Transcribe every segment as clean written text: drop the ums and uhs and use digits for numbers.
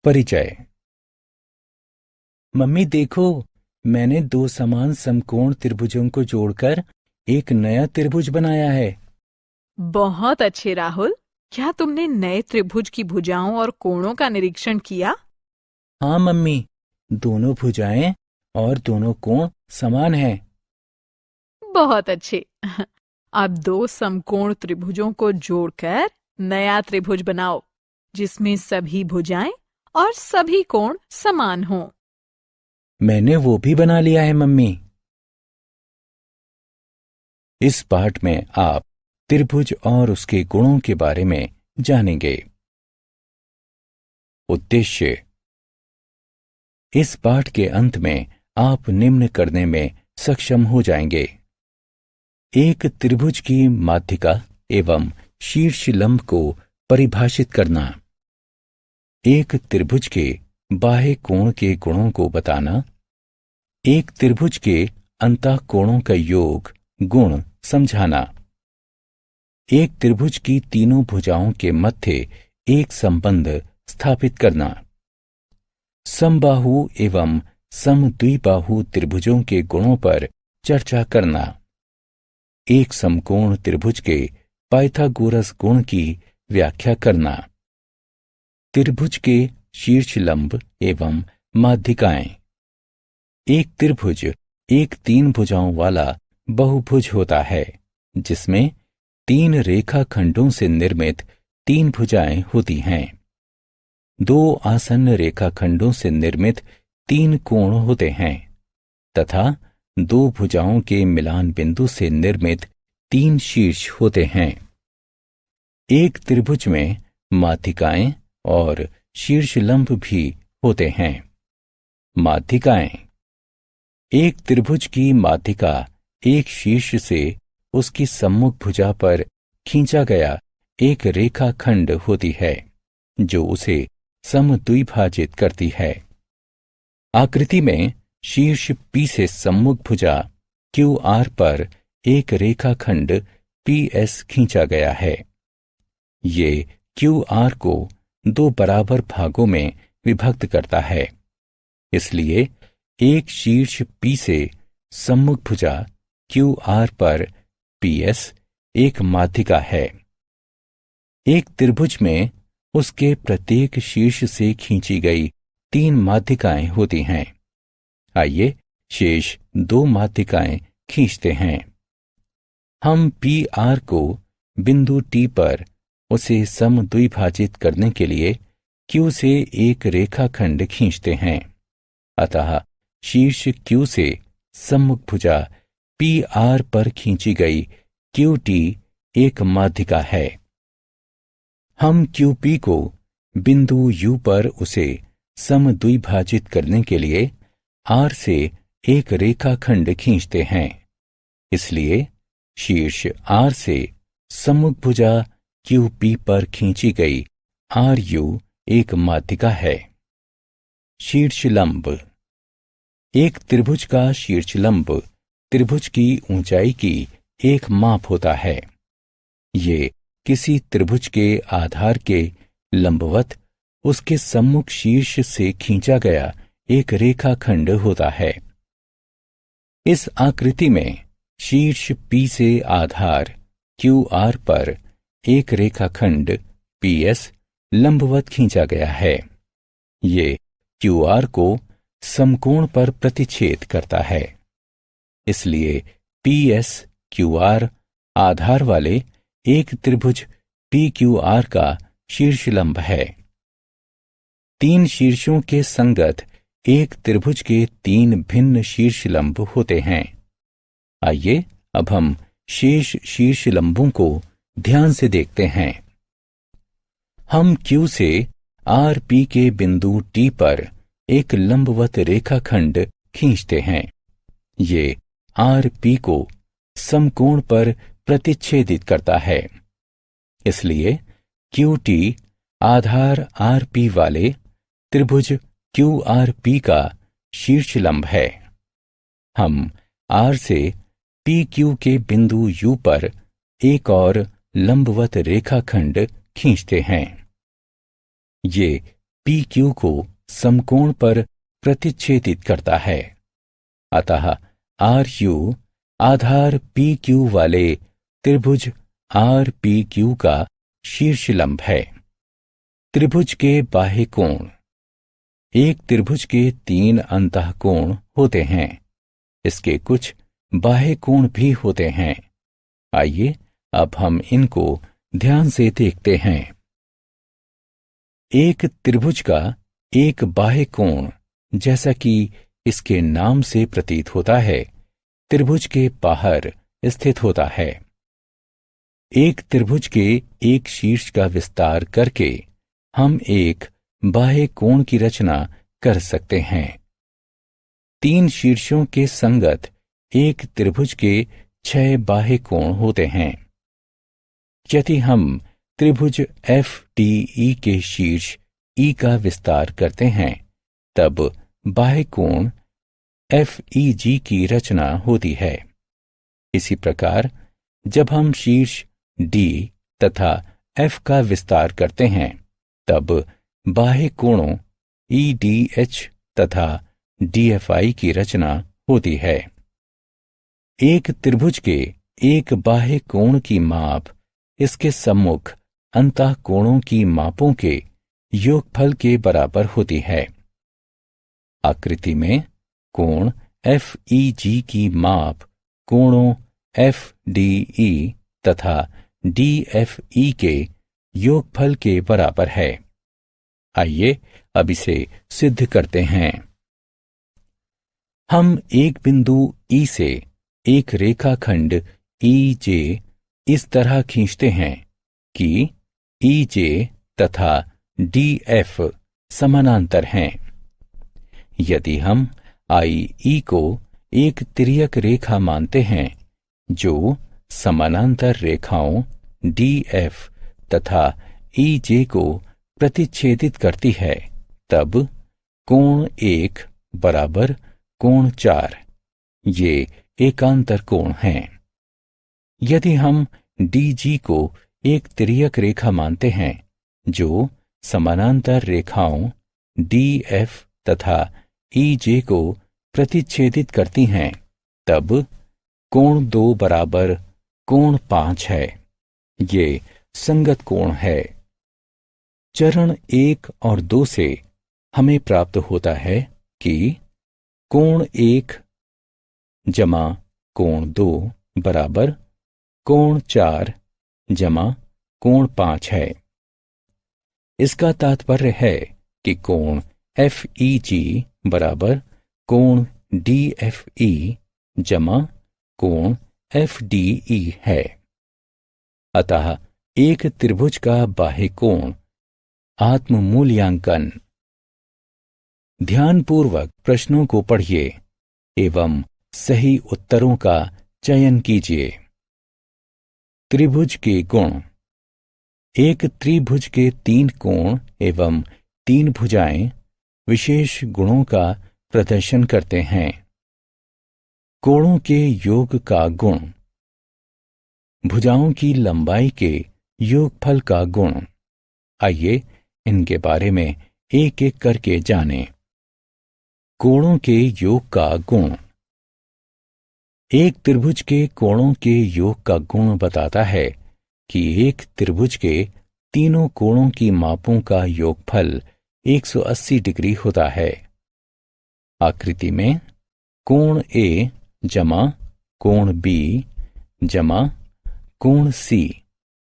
परिचय। मम्मी देखो, मैंने दो समान समकोण त्रिभुजों को जोड़कर एक नया त्रिभुज बनाया है। बहुत अच्छे राहुल। क्या तुमने नए त्रिभुज की भुजाओं और कोणों का निरीक्षण किया? हाँ मम्मी, दोनों भुजाएं और दोनों कोण समान हैं। बहुत अच्छे। अब दो समकोण त्रिभुजों को जोड़कर नया त्रिभुज बनाओ, जिसमें सभी भुजाएं और सभी कोण समान हों। मैंने वो भी बना लिया है मम्मी। इस पाठ में आप त्रिभुज और उसके गुणों के बारे में जानेंगे। उद्देश्य। इस पाठ के अंत में आप निम्न करने में सक्षम हो जाएंगे। एक त्रिभुज की माध्यिका एवं शीर्ष लंब को परिभाषित करना। एक त्रिभुज के बाह्य कोण के गुणों को बताना। एक त्रिभुज के अंतःकोणों का योग गुण समझाना। एक त्रिभुज की तीनों भुजाओं के मध्य एक संबंध स्थापित करना। समबाहु एवं समद्विबाहु त्रिभुजों के गुणों पर चर्चा करना। एक समकोण त्रिभुज के पाइथागोरस गुण की व्याख्या करना। त्रिभुज के शीर्ष लंब एवं माध्यिकाएं। एक त्रिभुज एक तीन भुजाओं वाला बहुभुज होता है, जिसमें तीन रेखाखंडों से निर्मित तीन भुजाएं होती हैं। दो आसन्न रेखाखंडों से निर्मित तीन कोण होते हैं तथा दो भुजाओं के मिलान बिंदु से निर्मित तीन शीर्ष होते हैं। एक त्रिभुज में माध्यिकाएं और शीर्ष लंब भी होते हैं। माध्यिकाएं। एक त्रिभुज की माध्यिका एक शीर्ष से उसकी सम्मुख भुजा पर खींचा गया एक रेखाखंड होती है, जो उसे समद्विभाजित करती है। आकृति में शीर्ष P से सम्मुख भुजा QR पर एक रेखाखंड PS खींचा गया है। ये QR को दो बराबर भागों में विभक्त करता है। इसलिए एक शीर्ष P से सम्मुख भुजा QR पर PS एक माध्यिका है। एक त्रिभुज में उसके प्रत्येक शीर्ष से खींची गई तीन माध्यिकाएं होती हैं। आइए शेष दो माध्यिकाएं खींचते हैं। हम PR को बिंदु T पर उसे समद्विभाजित करने के लिए Q से एक रेखाखंड खींचते हैं। अतः शीर्ष Q से सम्मुख भुजा PR पर खींची गई QT एक माध्यिका है। हम QP को बिंदु U पर उसे समद्विभाजित करने के लिए R से एक रेखाखंड खींचते हैं। इसलिए शीर्ष R से सम्मुख भुजा QP पर खींची गई RU एक माध्यिका है। शीर्ष लंब। एक त्रिभुज का शीर्ष लंब त्रिभुज की ऊंचाई की एक माप होता है। ये किसी त्रिभुज के आधार के लंबवत उसके सम्मुख शीर्ष से खींचा गया एक रेखाखंड होता है। इस आकृति में शीर्ष P से आधार QR पर एक रेखाखंड PS लंबवत खींचा गया है। ये QR को समकोण पर प्रतिच्छेद करता है। इसलिए PS QR आधार वाले एक त्रिभुज PQR का शीर्ष लंब है। तीन शीर्षों के संगत एक त्रिभुज के तीन भिन्न शीर्ष लंब होते हैं। आइए अब हम शेष शीर्ष लंबों को ध्यान से देखते हैं। हम Q से RP के बिंदु T पर एक लंबवत रेखाखंड खींचते हैं। ये RP को समकोण पर प्रतिच्छेदित करता है। इसलिए QT आधार RP वाले त्रिभुज QRP का शीर्ष लंब है। हम R से PQ के बिंदु U पर एक और लंबवत रेखाखंड खींचते हैं। ये पी क्यू को समकोण पर प्रतिच्छेदित करता है। अतः आर यू आधार पी क्यू वाले त्रिभुज आर पी क्यू का शीर्ष लंब है। त्रिभुज के बाह्य कोण। एक त्रिभुज के 3 अंतःकोण होते हैं। इसके कुछ बाह्य कोण भी होते हैं। आइए अब हम इनको ध्यान से देखते हैं। एक त्रिभुज का एक बाह्य कोण, जैसा कि इसके नाम से प्रतीत होता है, त्रिभुज के बाहर स्थित होता है। एक त्रिभुज के एक शीर्ष का विस्तार करके हम एक बाह्य कोण की रचना कर सकते हैं। 3 शीर्षों के संगत एक त्रिभुज के 6 बाह्य कोण होते हैं। यदि हम त्रिभुज एफ डी ई के शीर्ष ई का विस्तार करते हैं, तब बाह्य कोण एफ ई जी की रचना होती है। इसी प्रकार जब हम शीर्ष डी तथा एफ का विस्तार करते हैं, तब बाह्य कोणों ई डी एच तथा डी एफ आई की रचना होती है। एक त्रिभुज के एक बाह्य कोण की माप इसके सम्मुख अंतःकोणों की मापों के योगफल के बराबर होती है। आकृति में कोण एफ ई जी की माप कोणों एफ डी ई तथा डी एफ ई के योगफल के बराबर है। आइए अब इसे सिद्ध करते हैं। हम एक बिंदु ई से एक रेखाखंड ई जे इस तरह खींचते हैं कि ई जे तथा डी एफ समानांतर हैं। यदि हम आई ई को एक तिर्यक रेखा मानते हैं जो समानांतर रेखाओं डी एफ तथा ई जे को प्रतिच्छेदित करती है, तब कोण 1 बराबर कोण 4 ये एकांतर कोण हैं। यदि हम डी जी को एक तिर्यक रेखा मानते हैं जो समानांतर रेखाओं डी एफ तथा ई जे को प्रतिच्छेदित करती हैं, तब कोण 2 बराबर कोण 5 है। ये संगत कोण है। चरण 1 और 2 से हमें प्राप्त होता है कि कोण 1 जमा कोण 2 बराबर कोण 4 जमा कोण 5 है। इसका तात्पर्य है कि कोण एफ ई जी बराबर कोण डी एफ ई जमा कोण एफ डी ई है। अतः एक त्रिभुज का बाह्य कोण आत्म मूल्यांकन। ध्यानपूर्वक प्रश्नों को पढ़िए एवं सही उत्तरों का चयन कीजिए। त्रिभुज के गुण। एक त्रिभुज के 3 कोण एवं 3 भुजाएं विशेष गुणों का प्रदर्शन करते हैं। कोणों के योग का गुण। भुजाओं की लंबाई के योगफल का गुण। आइए इनके बारे में एक एक करके जानें। कोणों के योग का गुण। एक त्रिभुज के कोणों के योग का गुण बताता है कि एक त्रिभुज के तीनों कोणों की मापों का योगफल 180 डिग्री होता है। आकृति में कोण ए जमा कोण बी जमा कोण सी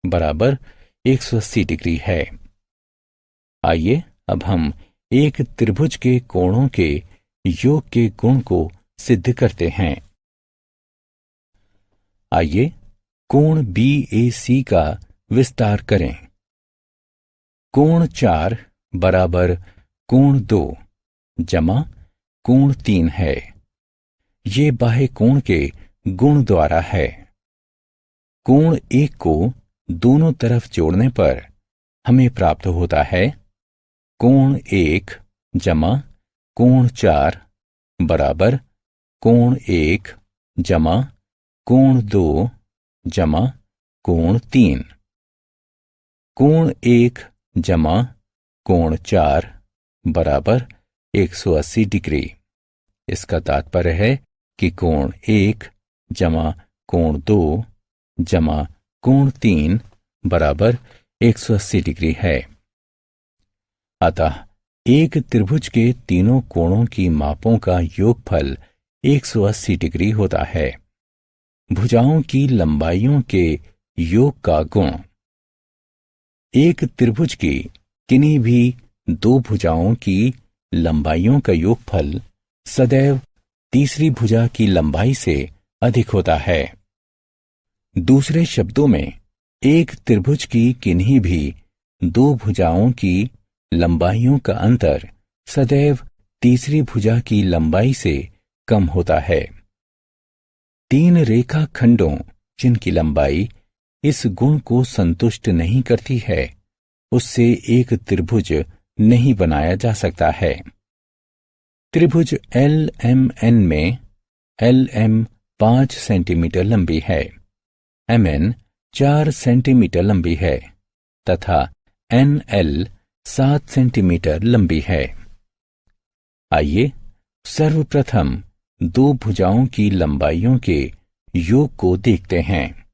बराबर 180 डिग्री है। आइए अब हम एक त्रिभुज के कोणों के योग के गुण को सिद्ध करते हैं। आइए कोण बी ए सी का विस्तार करें। कोण 4 बराबर कोण 2 जमा कोण 3 है। ये बाह्य कोण के गुण द्वारा है। कोण 1 को दोनों तरफ जोड़ने पर हमें प्राप्त होता है कोण 1 जमा कोण 4 बराबर कोण 1 जमा कोण 2 जमा कोण 3। कोण 1 जमा कोण 4 बराबर 180 डिग्री। इसका तात्पर्य है कि कोण 1 जमा कोण 2 जमा कोण 3 बराबर 180 डिग्री है। अतः एक त्रिभुज के तीनों कोणों की मापों का योगफल 180 डिग्री होता है। भुजाओं की लंबाइयों के योग का गुण। एक त्रिभुज की किन्हीं भी दो भुजाओं की लंबाइयों का योगफल सदैव तीसरी भुजा की लंबाई से अधिक होता है। दूसरे शब्दों में, एक त्रिभुज की किन्हीं भी दो भुजाओं की लंबाइयों का अंतर सदैव तीसरी भुजा की लंबाई से कम होता है। तीन रेखा खंडों जिनकी लंबाई इस गुण को संतुष्ट नहीं करती है, उससे एक त्रिभुज नहीं बनाया जा सकता है। त्रिभुज LMN में LM 5 सेंटीमीटर लंबी है, MN 4 सेंटीमीटर लंबी है तथा NL 7 सेंटीमीटर लंबी है। आइए सर्वप्रथम दो भुजाओं की लंबाइयों के योग को देखते हैं।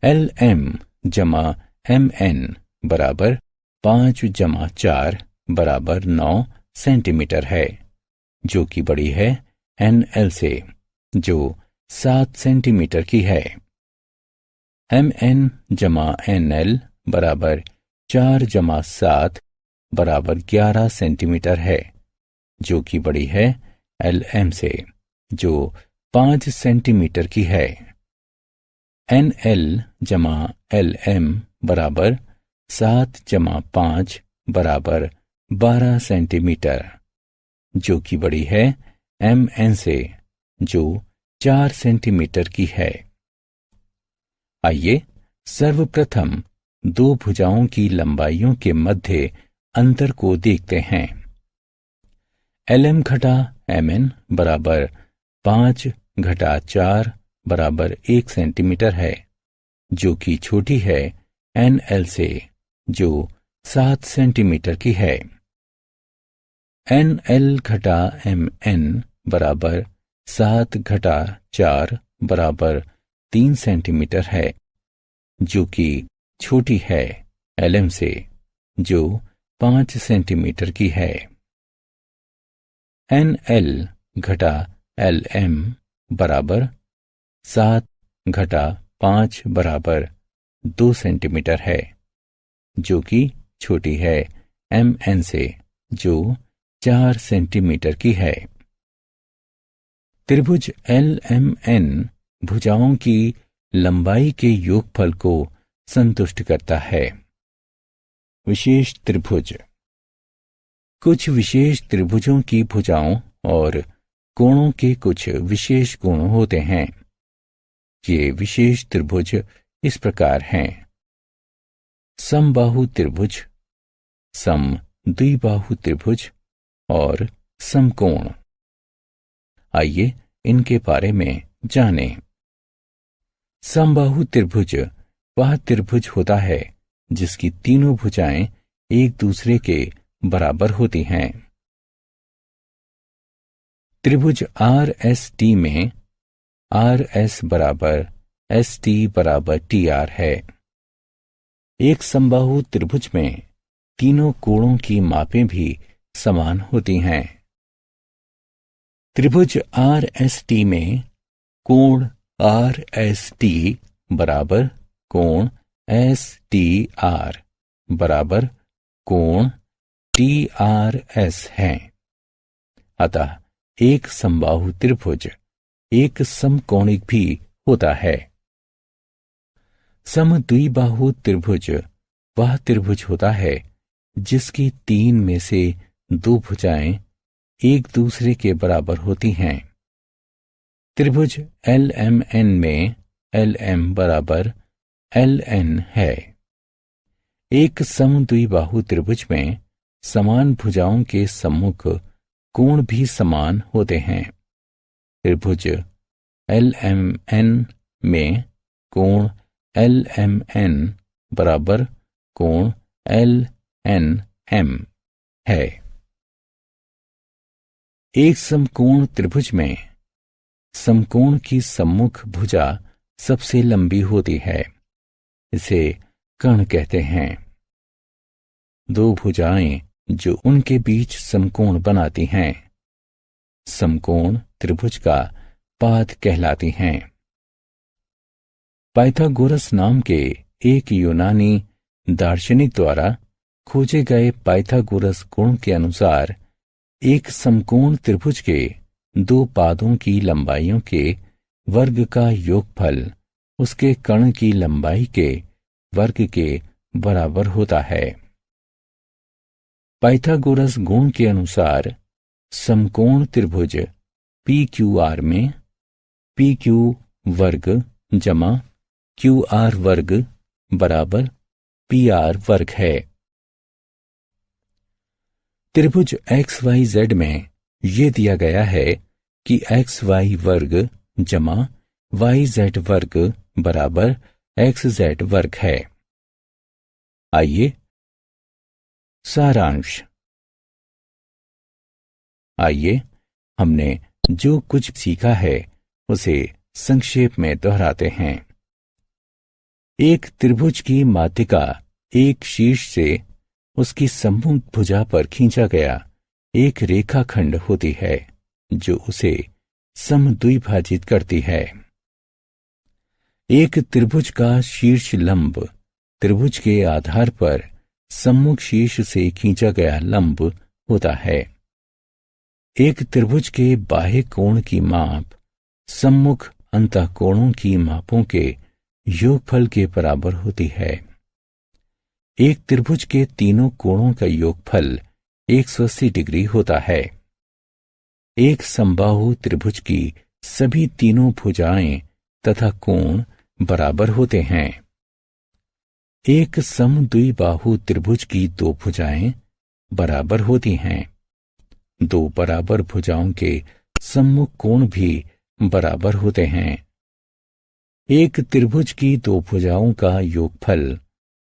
LM जमा MN बराबर 5 जमा 4 बराबर 9 सेंटीमीटर है, जो कि बड़ी है NL से, जो 7 सेंटीमीटर की है। MN जमा NL बराबर 4 जमा 7 बराबर 11 सेंटीमीटर है, जो कि बड़ी है LM से, जो 5 सेंटीमीटर की है। NL जमा LM बराबर 7 जमा 5 बराबर 12 सेंटीमीटर, जो कि बड़ी है MN से, जो 4 सेंटीमीटर की है। आइए सर्वप्रथम दो भुजाओं की लंबाइयों के मध्य अंतर को देखते हैं। LM घटा MN बराबर 5 घटा 4 बराबर 1 सेंटीमीटर है, जो कि छोटी है NL से, जो 7 सेंटीमीटर की है। NL घटा MN बराबर 7 घटा 4 बराबर 3 सेंटीमीटर है, जो कि छोटी है LM से, जो 5 सेंटीमीटर की है। NL घटा LM बराबर 7 घटा 5 बराबर 2 सेंटीमीटर है, जो कि छोटी है MN से, जो 4 सेंटीमीटर की है। त्रिभुज LMN भुजाओं की लंबाई के योगफल को संतुष्ट करता है। विशेष त्रिभुज। कुछ विशेष त्रिभुजों की भुजाओं और कोणों के कुछ विशेष गुण होते हैं। ये विशेष त्रिभुज इस प्रकार हैं: समबाहु त्रिभुज, समद्विबाहु त्रिभुज और समकोण। आइए इनके बारे में जानें। समबाहु त्रिभुज वह त्रिभुज होता है जिसकी तीनों भुजाएं एक दूसरे के बराबर होती हैं। त्रिभुज RST में RS बराबर ST बराबर TR है। एक समबाहु त्रिभुज में तीनों कोणों की मापें भी समान होती हैं। त्रिभुज RST में कोण RST बराबर कोण STR बराबर कोण TRS है। अतः एक समबाहु त्रिभुज एक समकोणिक भी होता है। समद्विबाहु त्रिभुज वह त्रिभुज होता है जिसकी तीन में से दो भुजाएं एक दूसरे के बराबर होती हैं। त्रिभुज LMN में LM बराबर LN है। एक समद्विबाहु त्रिभुज में समान भुजाओं के सम्मुख कोण भी समान होते हैं। त्रिभुज LMN में कोण LMN बराबर कोण LNM है। एक समकोण त्रिभुज में समकोण की सम्मुख भुजा सबसे लंबी होती है। इसे कर्ण कहते हैं। दो भुजाएं जो उनके बीच समकोण बनाती हैं समकोण त्रिभुज का पाद कहलाती हैं। पाइथागोरस नाम के एक यूनानी दार्शनिक द्वारा खोजे गए पाइथागोरस गुण के अनुसार एक समकोण त्रिभुज के दो पादों की लंबाइयों के वर्ग का योगफल उसके कर्ण की लंबाई के वर्ग के बराबर होता है। पाइथागोरस गुण के अनुसार समकोण त्रिभुज PQR में PQ वर्ग जमा QR वर्ग बराबर PR वर्ग है। त्रिभुज XYZ में यह दिया गया है कि XY वर्ग जमा YZ वर्ग बराबर XZ वर्ग है। आइए सारांश। आइए हमने जो कुछ सीखा है उसे संक्षेप में दोहराते हैं। एक त्रिभुज की माध्यिका एक शीर्ष से उसकी सम्मुख भुजा पर खींचा गया एक रेखाखंड होती है जो उसे समद्विभाजित करती है। एक त्रिभुज का शीर्ष लंब त्रिभुज के आधार पर सम्मुख शीर्ष से खींचा गया लंब होता है। एक त्रिभुज के बाह्य कोण की माप सम्मुख अंतःकोणों की मापों के योगफल के बराबर होती है। एक त्रिभुज के तीनों कोणों का योगफल 180 डिग्री होता है। एक समबाहु त्रिभुज की सभी तीनों भुजाएं तथा कोण बराबर होते हैं। एक समद्विबाहु त्रिभुज की दो भुजाएं बराबर होती हैं। दो बराबर भुजाओं के सम्मुख कोण भी बराबर होते हैं। एक त्रिभुज की दो भुजाओं का योगफल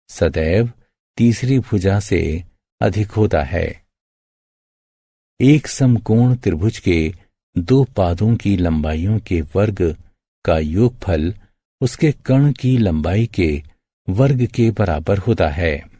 सदैव तीसरी भुजा से अधिक होता है। एक समकोण त्रिभुज के दो पादों की लंबाइयों के वर्ग का योगफल उसके कर्ण की लंबाई के वर्ग के बराबर होता है।